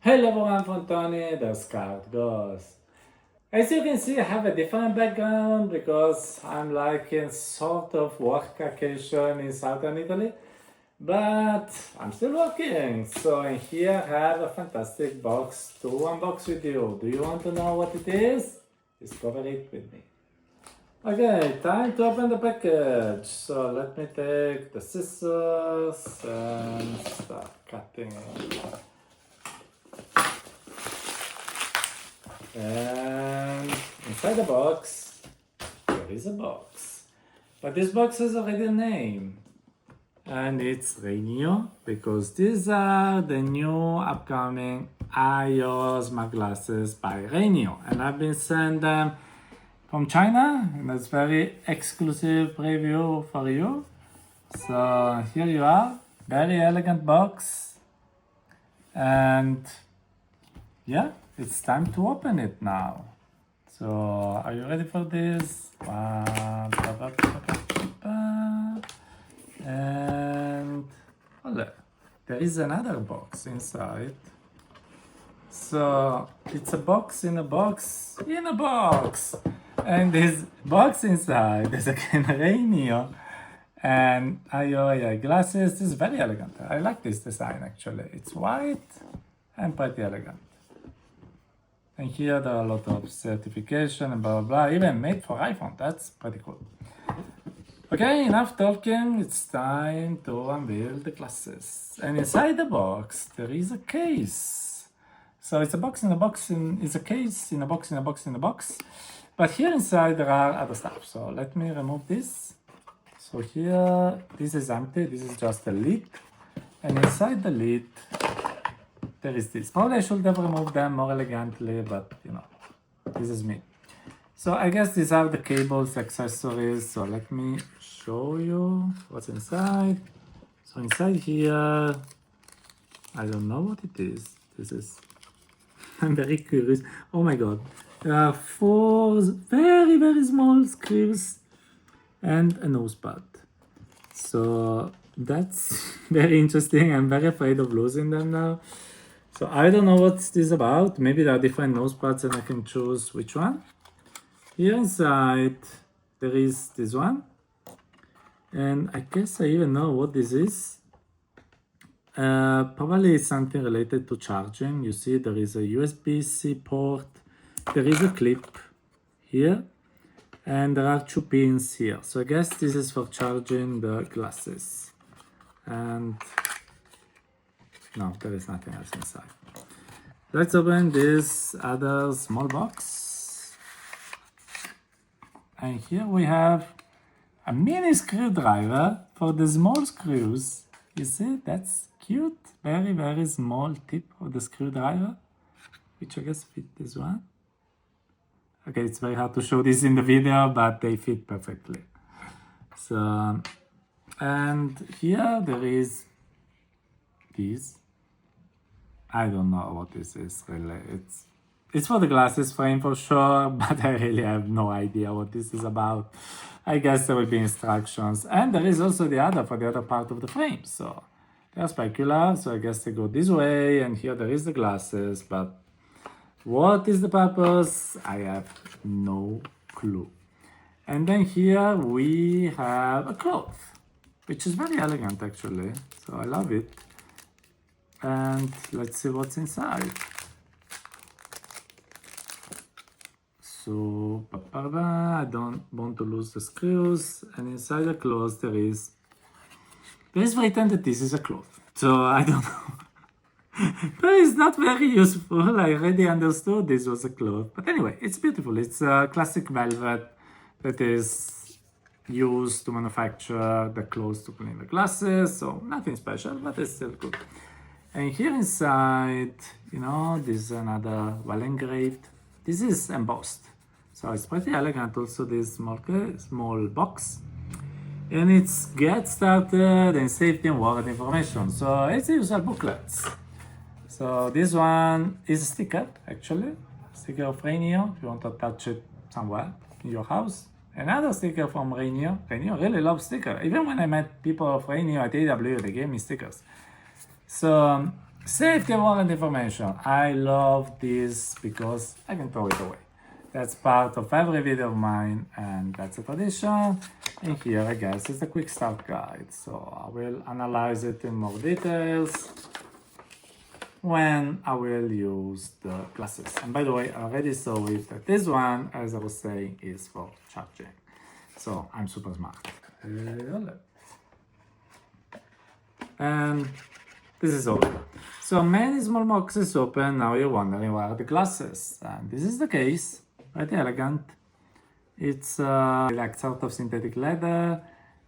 Hello everyone from Tony, the Scout goes. As you can see, I have a different background because I'm like in sort of work vacation in southern Italy, but I'm still working. So in here I have a fantastic box to unbox with you. Do you want to know what it is? Discover it with me. Okay, time to open the package. So let me take the scissors and start cutting it. And inside the box, there is a box. But this box has already a name. And it's RayNeo, because these are the new upcoming iOS smart glasses by RayNeo. And I've been sent them from China, and it's very exclusive preview for you. So here you are, very elegant box. And yeah, it's time to open it now. So, are you ready for this? And hola, there is another box inside. So, it's a box in a box in a box. And this box inside is again RayNeo and iOS glasses. This is very elegant. I like this design actually. It's white and pretty elegant. And here there are a lot of certification and blah, blah, blah, even made for iPhone. That's pretty cool. Okay, enough talking. It's time to unveil the glasses. And inside the box, there is a case. So it's a box in a box, it's a case in a box in a box in a box. But here inside there are other stuff. So let me remove this. So here, this is empty. This is just a lid. And inside the lid, there is this. Probably I should have removed them more elegantly, but you know, this is me. So I guess these are the cables, accessories. So let me show you what's inside. So inside here, I don't know what it is. This is, I'm very curious. Oh my God. There are 4 very, very small screws and a nose pad. So that's very interesting. I'm very afraid of losing them now. So I don't know what's this about. Maybe there are different nose pads and I can choose which one. Here inside there is this one. And I guess I even know what this is. Probably something related to charging. You see there is a USB-C port. There is a clip here. And there are 2 pins here. So I guess this is for charging the glasses. And no, there is nothing else inside. Let's open this other small box. And here we have a mini screwdriver for the small screws. You see, that's cute. Very, very small tip of the screwdriver, which I guess fit this one. Okay, it's very hard to show this in the video, but they fit perfectly. So, and here there is this. I don't know what this is really. It's for the glasses frame for sure, but I really have no idea what this is about. I guess there will be instructions. And there is also the other for the other part of the frame. So they are specular, so I guess they go this way, and here there is the glasses, but what is the purpose? I have no clue. And then here we have a cloth, which is very elegant actually. So I love it. And let's see what's inside. So, I don't want to lose the screws. And inside the cloth there is written that this is a cloth. So I don't know. But it's not very useful. I already understood this was a cloth. But anyway, it's beautiful. It's a classic velvet that is used to manufacture the clothes to clean the glasses. So nothing special, but it's still good. And here inside, you know, this is another well engraved. This is embossed. So it's pretty elegant also, this small box. And it's get started and safety and warranty information. So it's a user booklets. So this one is a sticker actually. Sticker of RayNeo if you want to attach it somewhere in your house. Another sticker from RayNeo. RayNeo really loves stickers. Even when I met people of RayNeo at AW, they gave me stickers. So Safety warrant information. I love this because I can throw it away. That's part of every video of mine, and that's a tradition. And here, I guess, is the quick start guide. So I will analyze it in more details when I will use the glasses. And by the way, I already saw it that this one, as I was saying, is for charging. So I'm super smart. And this is all. So many small boxes open. Now you're wondering where are the glasses. And this is the case. Very elegant. It's like sort of synthetic leather,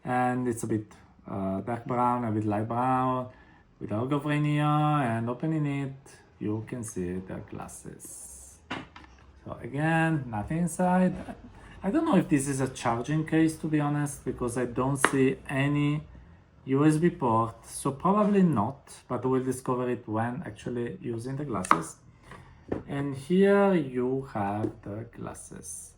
and it's a bit dark brown, a bit light brown, with a logo of RayNeo, and opening it, you can see the glasses. So again, nothing inside. I don't know if this is a charging case, to be honest, because I don't see any USB port, so probably not, but we'll discover it when actually using the glasses. And here you have the glasses.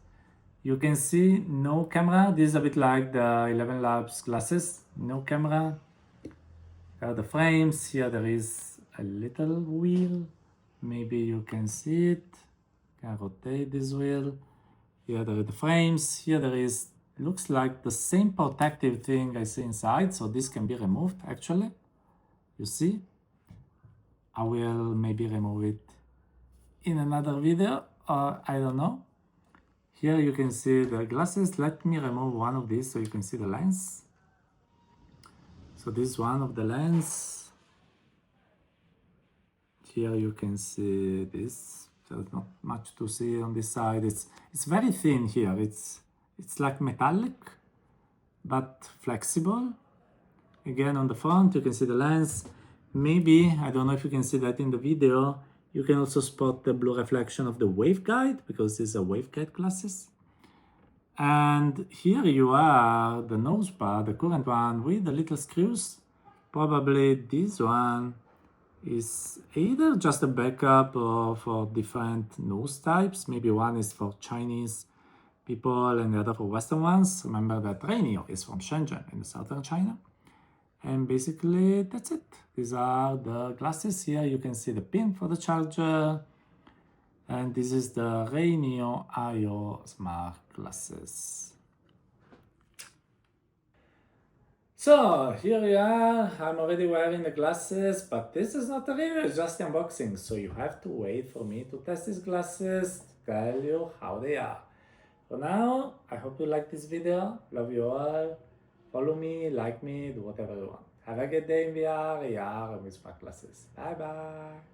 You can see no camera. This is a bit like the 11 Labs glasses, no camera. There are the frames. Here there is a little wheel. Maybe you can see it. Can rotate this wheel. Here there are the frames. Here there is, looks like the same protective thing I see inside. So this can be removed actually. You see? I will maybe remove it in another video, or I don't know. Here you can see the glasses. Let me remove one of these so you can see the lens. So this is one of the lens. Here you can see this. There's not much to see on this side. It's very thin here. It's like metallic, but flexible. Again, on the front you can see the lens. Maybe, I don't know if you can see that in the video, you can also spot the blue reflection of the waveguide, because these are waveguide glasses. And here you are, the nose bar, the current one with the little screws. Probably this one is either just a backup or for different nose types. Maybe one is for Chinese people and the other for Western ones. Remember that RayNeo is from Shenzhen in southern China. And basically that's it. These are the glasses. Here you can see the pin for the charger. And this is the RayNeo IO smart glasses. So here we are. I'm already wearing the glasses, but this is not a review, it's just unboxing. So you have to wait for me to test these glasses, to tell you how they are. For now, I hope you like this video. Love you all. Follow me, like me, do whatever you want. Have a good day in VR, AR, and with smart glasses. Bye bye.